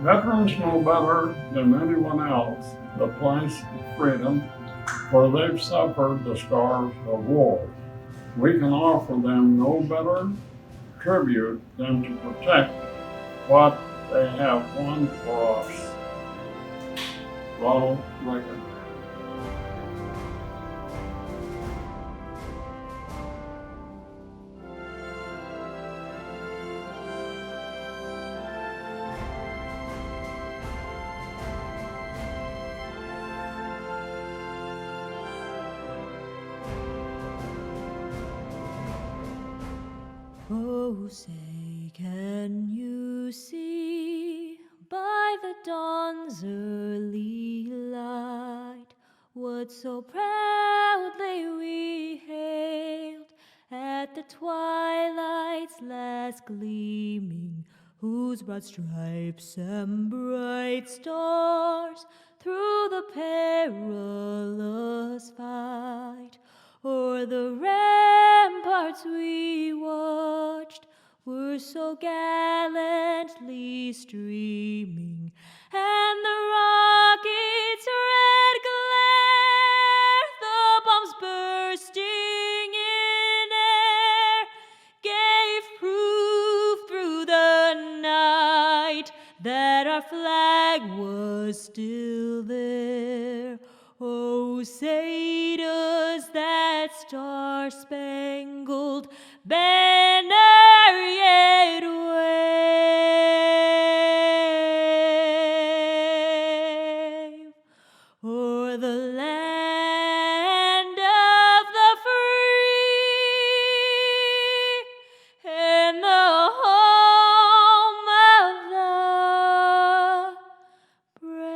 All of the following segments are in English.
Veterans know better than anyone else the price of freedom, for they've suffered the scars of war. We can offer them no better tribute than to protect what they have won for us. Ronald Wyden. Oh, say, can you see by the dawn's early light what so proudly we hailed at the twilight's last gleaming, whose broad stripes and bright stars through the perilous fight o'er the ramparts we watched were so gallantly streaming, and the rocket's red glare, the bombs bursting in air, gave proof through the night that our flag was still there. Oh, say does that star-spangled banner yet wave o'er the land of the free and the home of the brave.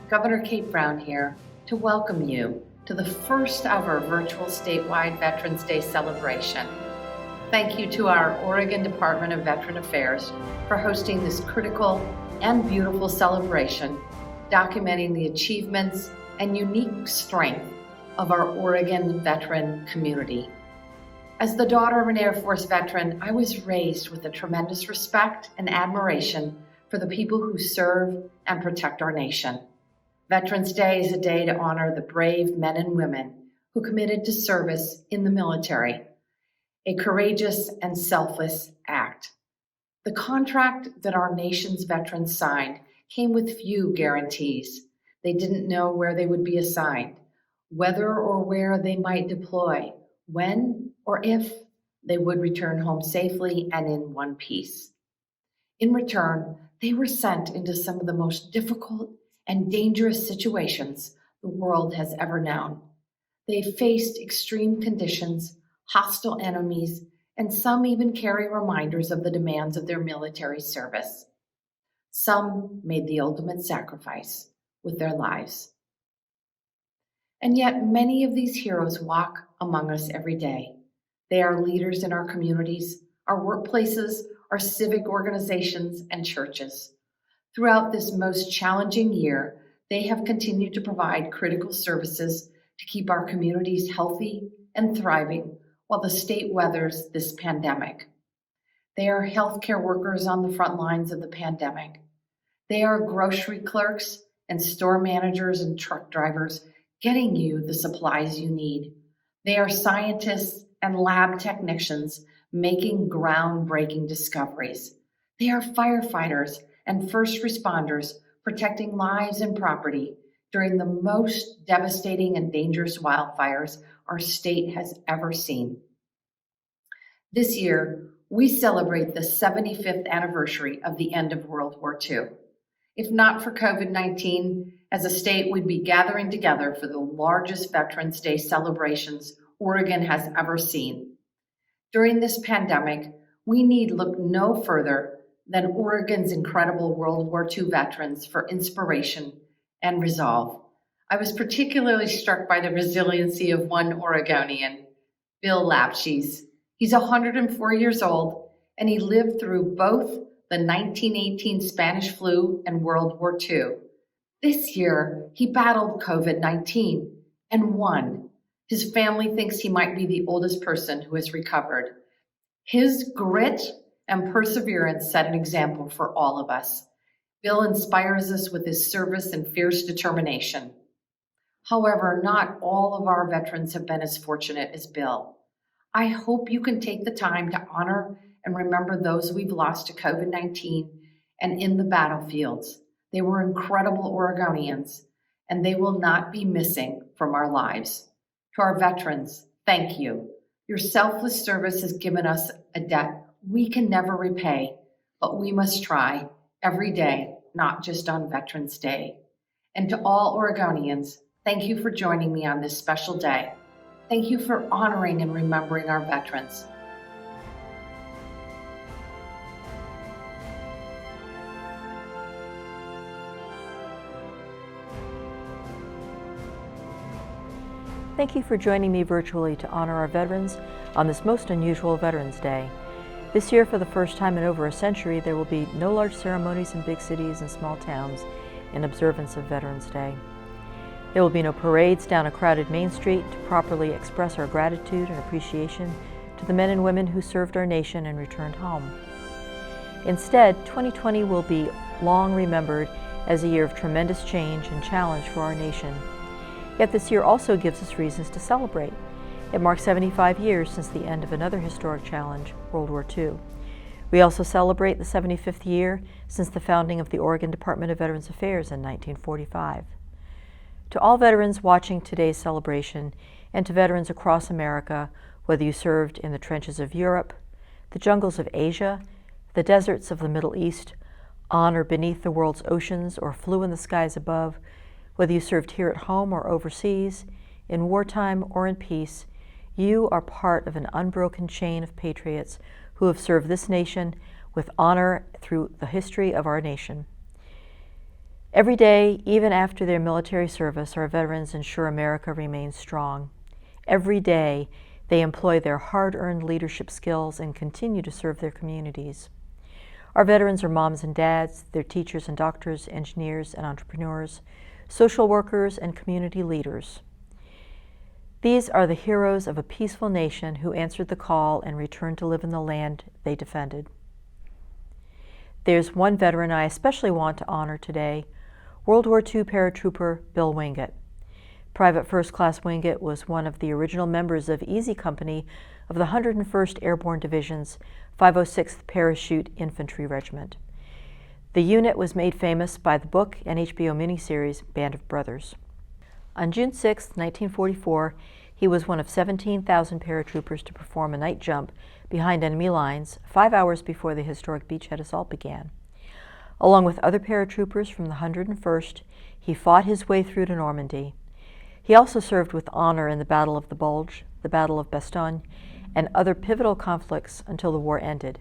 Governor Kate Brown here to welcome you to the first ever virtual statewide Veterans Day celebration. Thank you to our Oregon Department of Veteran Affairs for hosting this critical and beautiful celebration, documenting the achievements and unique strength of our Oregon veteran community. As the daughter of an Air Force veteran, I was raised with a tremendous respect and admiration for the people who serve and protect our nation. Veterans Day is a day to honor the brave men and women who committed to service in the military, a courageous and selfless act. The contract that our nation's veterans signed came with few guarantees. They didn't know where they would be assigned, whether or where they might deploy, when or if they would return home safely and in one piece. In return, they were sent into some of the most difficult and dangerous situations the world has ever known. They faced extreme conditions, hostile enemies, and some even carry reminders of the demands of their military service. Some made the ultimate sacrifice with their lives. And yet many of these heroes walk among us every day. They are leaders in our communities, our workplaces, our civic organizations, and churches. Throughout this most challenging year, they have continued to provide critical services to keep our communities healthy and thriving while the state weathers this pandemic. They are healthcare workers on the front lines of the pandemic. They are grocery clerks and store managers and truck drivers getting you the supplies you need. They are scientists and lab technicians making groundbreaking discoveries. They are firefighters and first responders protecting lives and property during the most devastating and dangerous wildfires our state has ever seen. This year, we celebrate the 75th anniversary of the end of World War II. If not for COVID-19, as a state, we'd be gathering together for the largest Veterans Day celebrations Oregon has ever seen. During this pandemic, we need look no further than Oregon's incredible World War II veterans for inspiration and resolve. I was particularly struck by the resiliency of one Oregonian, Bill Lapshies. He's 104 years old, and he lived through both the 1918 Spanish flu and World War II. This year, he battled COVID-19 and won. His family thinks he might be the oldest person who has recovered. His grit and perseverance set an example for all of us. Bill inspires us with his service and fierce determination. However, not all of our veterans have been as fortunate as Bill. I hope you can take the time to honor and remember those we've lost to COVID-19 and in the battlefields. They were incredible Oregonians, and they will not be missing from our lives. To our veterans, thank you. Your selfless service has given us a debt we can never repay, but we must try every day, not just on Veterans Day. And to all Oregonians, thank you for joining me on this special day. Thank you for honoring and remembering our veterans. Thank you for joining me virtually to honor our veterans on this most unusual Veterans Day. This year, for the first time in over a century, there will be no large ceremonies in big cities and small towns in observance of Veterans Day. There will be no parades down a crowded Main Street to properly express our gratitude and appreciation to the men and women who served our nation and returned home. Instead, 2020 will be long remembered as a year of tremendous change and challenge for our nation. Yet this year also gives us reasons to celebrate. It marks 75 years since the end of another historic challenge, World War II. We also celebrate the 75th year since the founding of the Oregon Department of Veterans Affairs in 1945. To all veterans watching today's celebration, and to veterans across America, whether you served in the trenches of Europe, the jungles of Asia, the deserts of the Middle East, on or beneath the world's oceans, or flew in the skies above, whether you served here at home or overseas, in wartime or in peace, you are part of an unbroken chain of patriots who have served this nation with honor through the history of our nation. Every day, even after their military service, our veterans ensure America remains strong. Every day, they employ their hard-earned leadership skills and continue to serve their communities. Our veterans are moms and dads, they're teachers and doctors, engineers and entrepreneurs, social workers and community leaders. These are the heroes of a peaceful nation who answered the call and returned to live in the land they defended. There's one veteran I especially want to honor today, World War II paratrooper Bill Wingate. Private First Class Wingate was one of the original members of Easy Company of the 101st Airborne Division's 506th Parachute Infantry Regiment. The unit was made famous by the book and HBO miniseries Band of Brothers. On June 6, 1944, he was one of 17,000 paratroopers to perform a night jump behind enemy lines 5 hours before the historic beachhead assault began. Along with other paratroopers from the 101st, he fought his way through to Normandy. He also served with honor in the Battle of the Bulge, the Battle of Bastogne, and other pivotal conflicts until the war ended.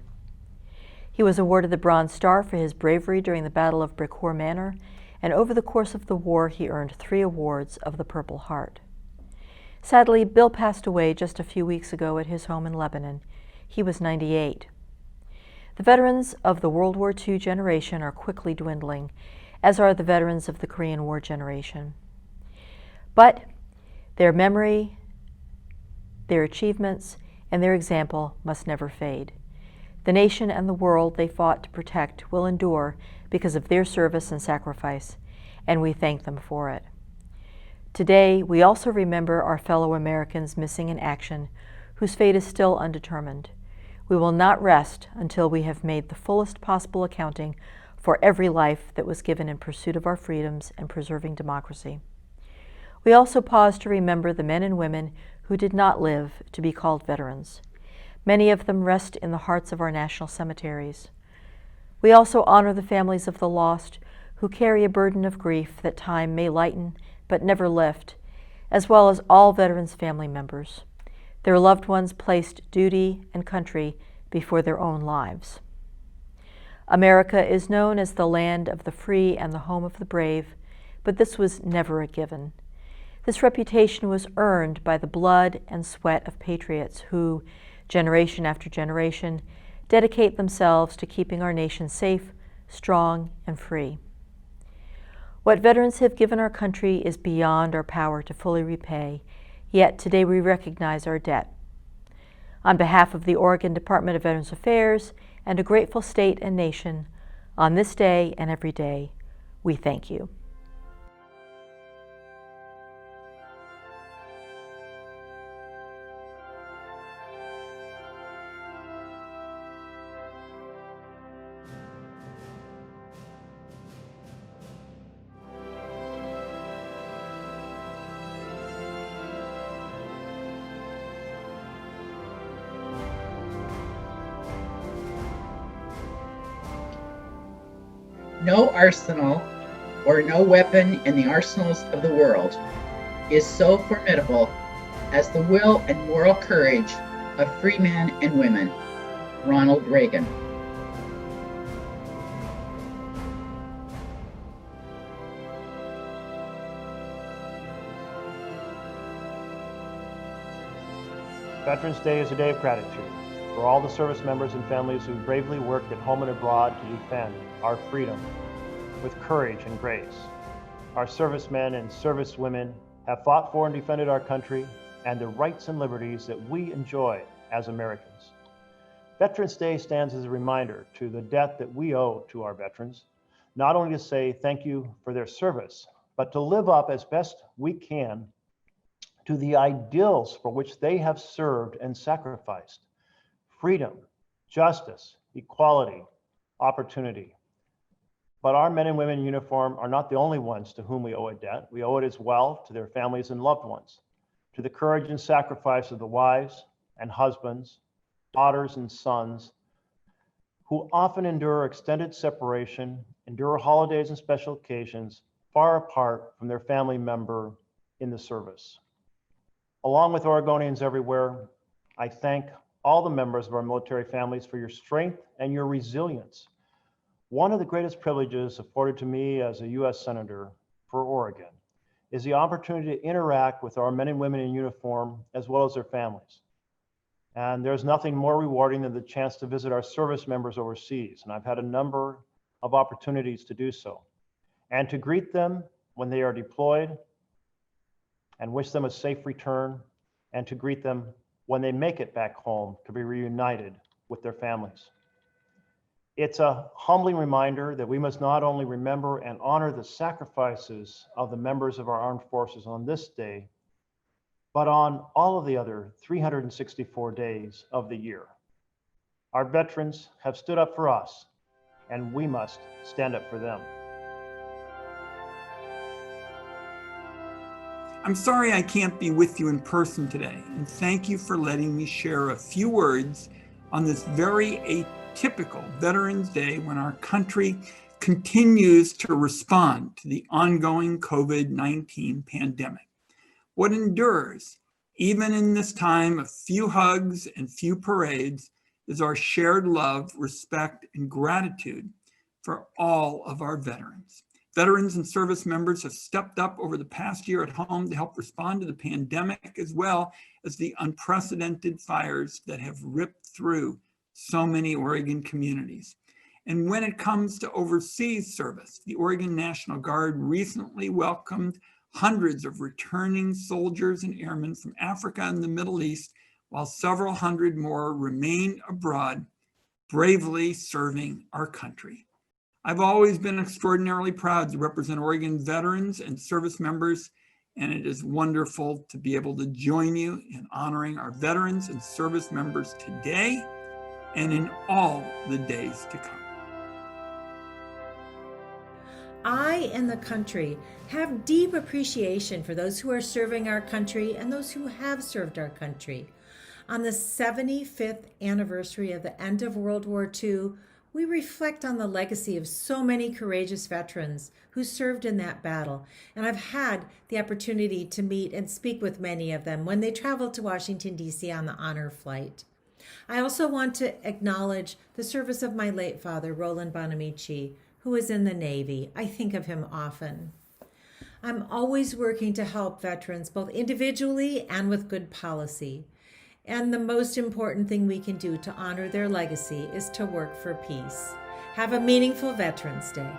He was awarded the Bronze Star for his bravery during the Battle of Bricourt Manor, and over the course of the war he earned 3 awards of the Purple Heart. Sadly, Bill passed away just a few weeks ago at his home in Lebanon. He was 98. The veterans of the World War II generation are quickly dwindling, as are the veterans of the Korean War generation. But their memory, their achievements, and their example must never fade. The nation and the world they fought to protect will endure because of their service and sacrifice, and we thank them for it. Today, we also remember our fellow Americans missing in action, whose fate is still undetermined. We will not rest until we have made the fullest possible accounting for every life that was given in pursuit of our freedoms and preserving democracy. We also pause to remember the men and women who did not live to be called veterans. Many of them rest in the hearts of our national cemeteries. We also honor the families of the lost who carry a burden of grief that time may lighten but never lift, as well as all veterans' family members. Their loved ones placed duty and country before their own lives. America is known as the land of the free and the home of the brave, but this was never a given. This reputation was earned by the blood and sweat of patriots who, generation after generation, dedicate themselves to keeping our nation safe, strong, and free. What veterans have given our country is beyond our power to fully repay, yet today we recognize our debt. On behalf of the Oregon Department of Veterans Affairs and a grateful state and nation, on this day and every day, we thank you. No arsenal or no weapon in the arsenals of the world is so formidable as the will and moral courage of free men and women. Ronald Reagan. Veterans Day is a day of gratitude for all the service members and families who bravely worked at home and abroad to defend our freedom with courage and grace. Our servicemen and servicewomen have fought for and defended our country and the rights and liberties that we enjoy as Americans. Veterans Day stands as a reminder to the debt that we owe to our veterans, not only to say thank you for their service, but to live up as best we can to the ideals for which they have served and sacrificed: freedom, justice, equality, opportunity. But our men and women in uniform are not the only ones to whom we owe a debt. We owe it as well to their families and loved ones, to the courage and sacrifice of the wives and husbands, daughters and sons, who often endure extended separation, endure holidays and special occasions far apart from their family member in the service. Along with Oregonians everywhere, I thank all the members of our military families for your strength and your resilience. One of the greatest privileges afforded to me as a U.S. Senator for Oregon is the opportunity to interact with our men and women in uniform as well as their families. And there's nothing more rewarding than the chance to visit our service members overseas. And I've had a number of opportunities to do so. And to greet them when they are deployed and wish them a safe return, and to greet them when they make it back home to be reunited with their families. It's a humbling reminder that we must not only remember and honor the sacrifices of the members of our armed forces on this day, but on all of the other 364 days of the year. Our veterans have stood up for us, and we must stand up for them. I'm sorry I can't be with you in person today, and thank you for letting me share a few words on this very atypical Veterans Day when our country continues to respond to the ongoing COVID-19 pandemic. What endures, even in this time of few hugs and few parades, is our shared love, respect, and gratitude for all of our veterans. Veterans and service members have stepped up over the past year at home to help respond to the pandemic, as well as the unprecedented fires that have ripped through so many Oregon communities. And when it comes to overseas service, the Oregon National Guard recently welcomed hundreds of returning soldiers and airmen from Africa and the Middle East, while several hundred more remain abroad, bravely serving our country. I've always been extraordinarily proud to represent Oregon veterans and service members, and it is wonderful to be able to join you in honoring our veterans and service members today and in all the days to come. I and the country have deep appreciation for those who are serving our country and those who have served our country. On the 75th anniversary of the end of World War II, we reflect on the legacy of so many courageous veterans who served in that battle. And I've had the opportunity to meet and speak with many of them when they traveled to Washington, D.C. on the honor flight. I also want to acknowledge the service of my late father, Roland Bonamici, who was in the Navy. I think of him often. I'm always working to help veterans, both individually and with good policy. And the most important thing we can do to honor their legacy is to work for peace. Have a meaningful Veterans Day.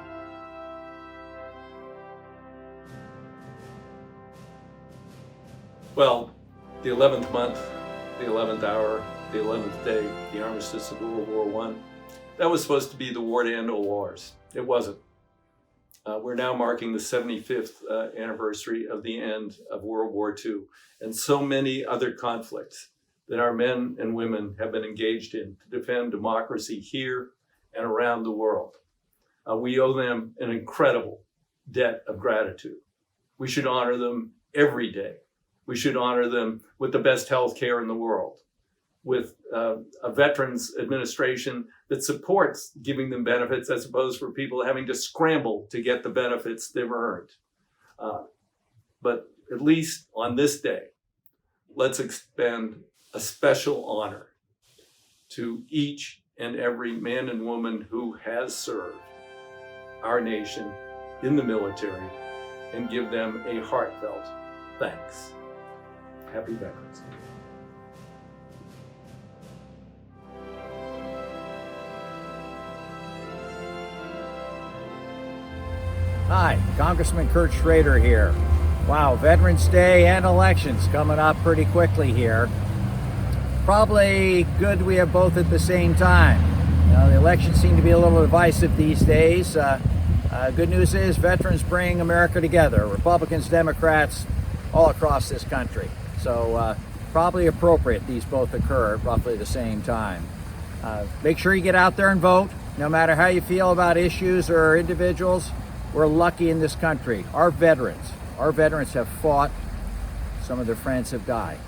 Well, the 11th month, the 11th hour, the 11th day, the armistice of World War I, that was supposed to be the war to end all wars. It wasn't. We're now marking the 75th anniversary of the end of World War II and so many other conflicts that our men and women have been engaged in to defend democracy here and around the world. We owe them an incredible debt of gratitude. We should honor them every day. We should honor them with the best health care in the world, with a Veterans Administration that supports giving them benefits as opposed for people having to scramble to get the benefits they've earned. But at least on this day, let's extend a special honor to each and every man and woman who has served our nation in the military and give them a heartfelt thanks. Happy Veterans Day. Hi, Congressman Kurt Schrader here. Wow, Veterans Day and elections coming up pretty quickly here. Probably good we have both at the same time. You know, the elections seem to be a little divisive these days. Good news is veterans bring America together, Republicans, Democrats, all across this country. So probably appropriate these both occur at roughly the same time. Make sure you get out there and vote, no matter how you feel about issues or individuals. We're lucky in this country. Our veterans have fought. Some of their friends have died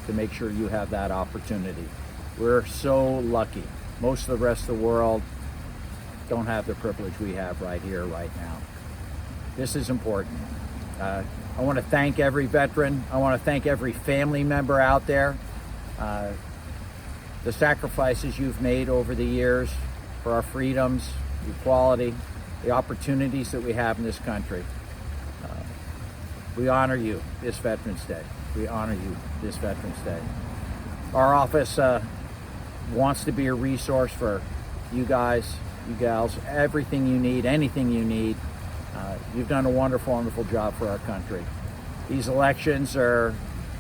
to make sure you have that opportunity. We're so lucky. Most of the rest of the world don't have the privilege we have right here, right now. This is important. I want to thank every veteran. I want to thank every family member out there. The sacrifices you've made over the years for our freedoms, equality, the opportunities that we have in this country. We honor you this Veterans Day. We honor you this Veterans Day. Our office wants to be a resource for you guys, you gals, everything you need, anything you need. You've done a wonderful, wonderful job for our country. These elections are,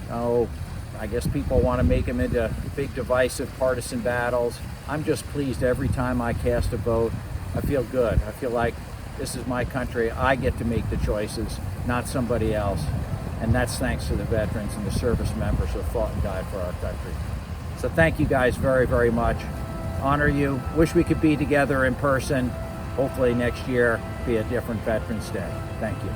I guess people want to make them into big divisive partisan battles. I'm just pleased every time I cast a vote. I feel good. I feel like this is my country. I get to make the choices, not somebody else. And that's thanks to the veterans and the service members who have fought and died for our country. So thank you guys very, very much. Honor you. Wish we could be together in person. Hopefully next year be a different Veterans Day. Thank you.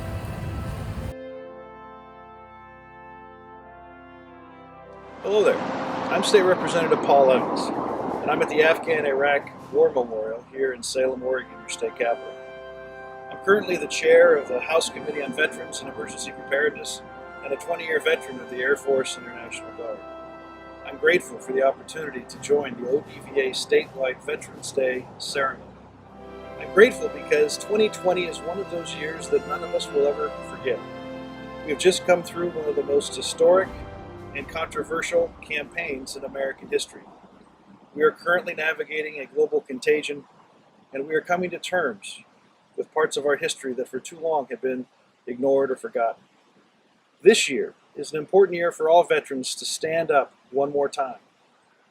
Hello there. I'm State Representative Paul Evans, and I'm at the Afghan-Iraq War Memorial here in Salem, Oregon, your state capital. I'm currently the chair of the House Committee on Veterans and Emergency Preparedness and a 20-year veteran of the Air Force International Guard. I'm grateful for the opportunity to join the ODVA statewide Veterans Day ceremony. I'm grateful because 2020 is one of those years that none of us will ever forget. We have just come through one of the most historic and controversial campaigns in American history. We are currently navigating a global contagion, and we are coming to terms with parts of our history that for too long have been ignored or forgotten. This year is an important year for all veterans to stand up one more time.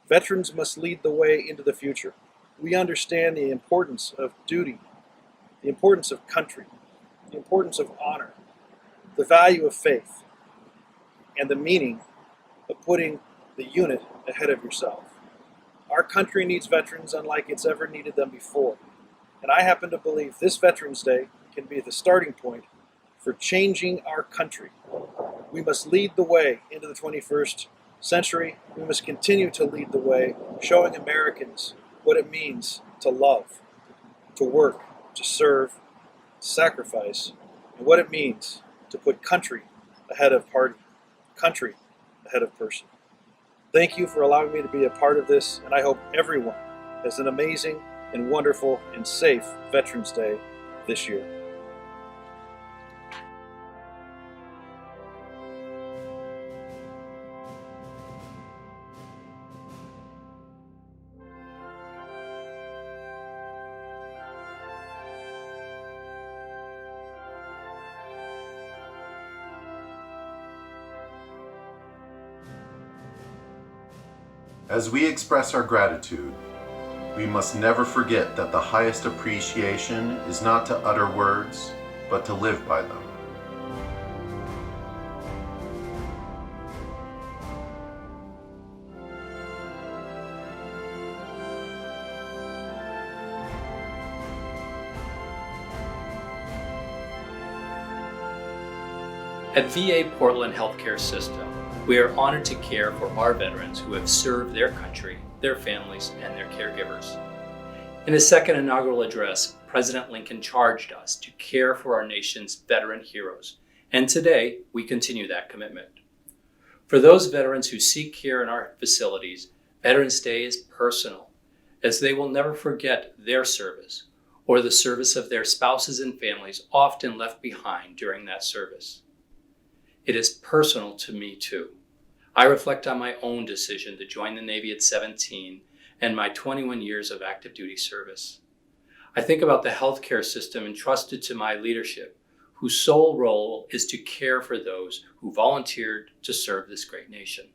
Veterans must lead the way into the future. We understand the importance of duty, the importance of country, the importance of honor, the value of faith, and the meaning of putting the unit ahead of yourself. Our country needs veterans unlike it's ever needed them before. And I happen to believe this Veterans Day can be the starting point for changing our country. We must lead the way into the 21st century. We must continue to lead the way, showing Americans what it means to love, to work, to serve, to sacrifice, and what it means to put country ahead of party, country ahead of person. Thank you for allowing me to be a part of this, and I hope everyone has an amazing and wonderful and safe Veterans Day this year. As we express our gratitude, we must never forget that the highest appreciation is not to utter words, but to live by them. At VA Portland Healthcare System, we are honored to care for our veterans who have served their country, their families, and their caregivers. In his second inaugural address, President Lincoln charged us to care for our nation's veteran heroes, and today we continue that commitment. For those veterans who seek care in our facilities, Veterans Day is personal, as they will never forget their service or the service of their spouses and families often left behind during that service. It is personal to me too. I reflect on my own decision to join the Navy at 17 and my 21 years of active duty service. I think about the healthcare system entrusted to my leadership, whose sole role is to care for those who volunteered to serve this great nation.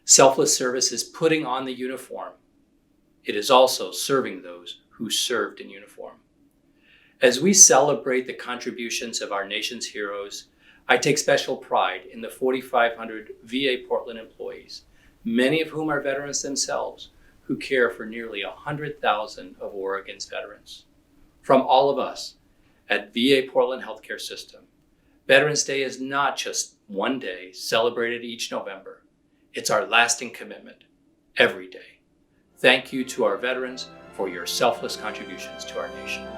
Selfless service is putting on the uniform. It is also serving those who served in uniform. As we celebrate the contributions of our nation's heroes, I take special pride in the 4,500 VA Portland employees, many of whom are veterans themselves, who care for nearly 100,000 of Oregon's veterans. From all of us at VA Portland Healthcare System, Veterans Day is not just one day celebrated each November. It's our lasting commitment every day. Thank you to our veterans for your selfless contributions to our nation.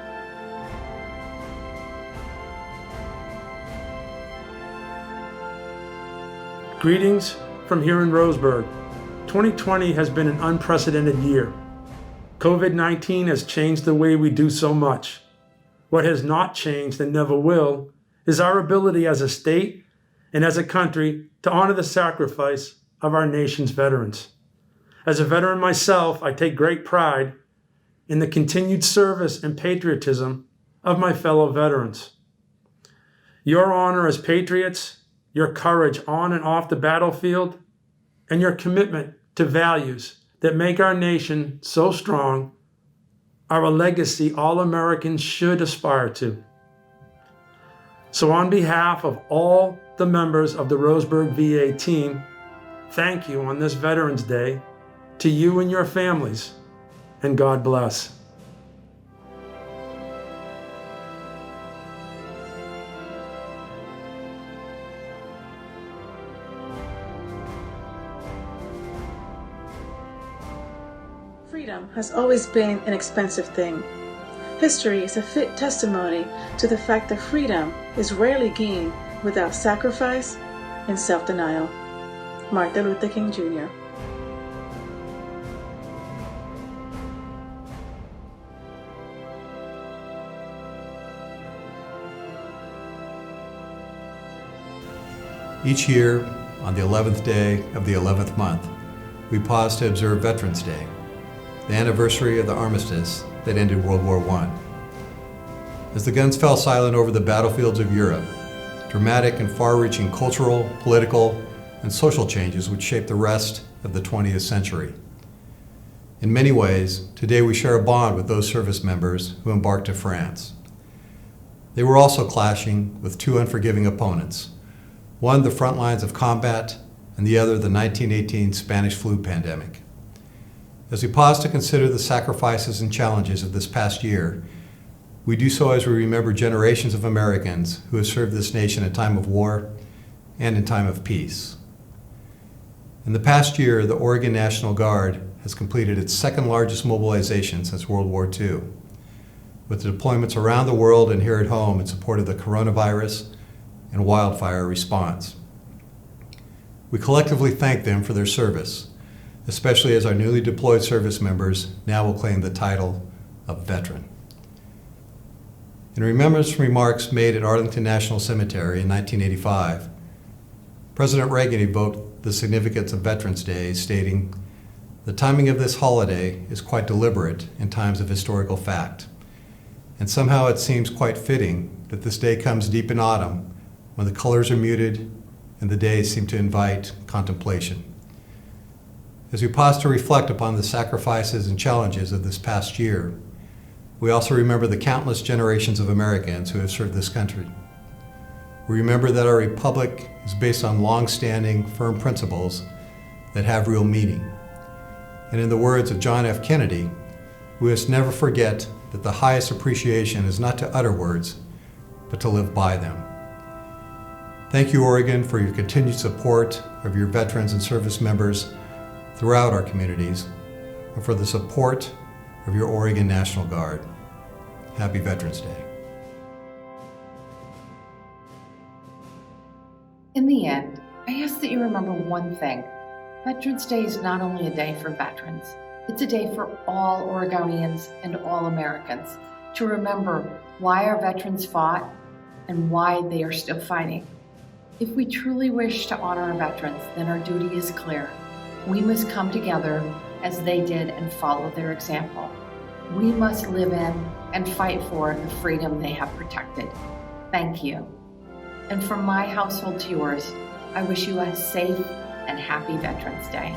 Greetings from here in Roseburg. 2020 has been an unprecedented year. COVID-19 has changed the way we do so much. What has not changed and never will is our ability as a state and as a country to honor the sacrifice of our nation's veterans. As a veteran myself, I take great pride in the continued service and patriotism of my fellow veterans. Your honor as patriots, your courage on and off the battlefield, and your commitment to values that make our nation so strong are a legacy all Americans should aspire to. So on behalf of all the members of the Roseburg VA team, thank you on this Veterans Day to you and your families, and God bless. Freedom has always been an expensive thing. History is a fit testimony to the fact that freedom is rarely gained without sacrifice and self-denial. Martin Luther King Jr. Each year, on the 11th day of the 11th month, we pause to observe Veterans Day, the anniversary of the armistice that ended World War I. As the guns fell silent over the battlefields of Europe, dramatic and far-reaching cultural, political, and social changes would shape the rest of the 20th century. In many ways, today we share a bond with those service members who embarked to France. They were also clashing with two unforgiving opponents, one the front lines of combat, and the other the 1918 Spanish flu pandemic. As we pause to consider the sacrifices and challenges of this past year, we do so as we remember generations of Americans who have served this nation in time of war and in time of peace. In the past year, the Oregon National Guard has completed its second largest mobilization since World War II, with deployments around the world and here at home in support of the coronavirus and wildfire response. We collectively thank them for their service, especially as our newly deployed service members now will claim the title of veteran. In remembrance remarks made at Arlington National Cemetery in 1985, President Reagan evoked the significance of Veterans Day, stating, "The timing of this holiday is quite deliberate in times of historical fact, and somehow it seems quite fitting that this day comes deep in autumn when the colors are muted and the days seem to invite contemplation. As we pause to reflect upon the sacrifices and challenges of this past year, we also remember the countless generations of Americans who have served this country. We remember that our republic is based on long-standing, firm principles that have real meaning. And in the words of John F. Kennedy, we must never forget that the highest appreciation is not to utter words, but to live by them. Thank you, Oregon, for your continued support of your veterans and service members throughout our communities, and for the support of your Oregon National Guard. Happy Veterans Day. In the end, I ask that you remember one thing. Veterans Day is not only a day for veterans, it's a day for all Oregonians and all Americans to remember why our veterans fought and why they are still fighting. If we truly wish to honor our veterans, then our duty is clear. We must come together as they did and follow their example. We must live in and fight for the freedom they have protected. Thank you. And from my household to yours, I wish you a safe and happy Veterans Day.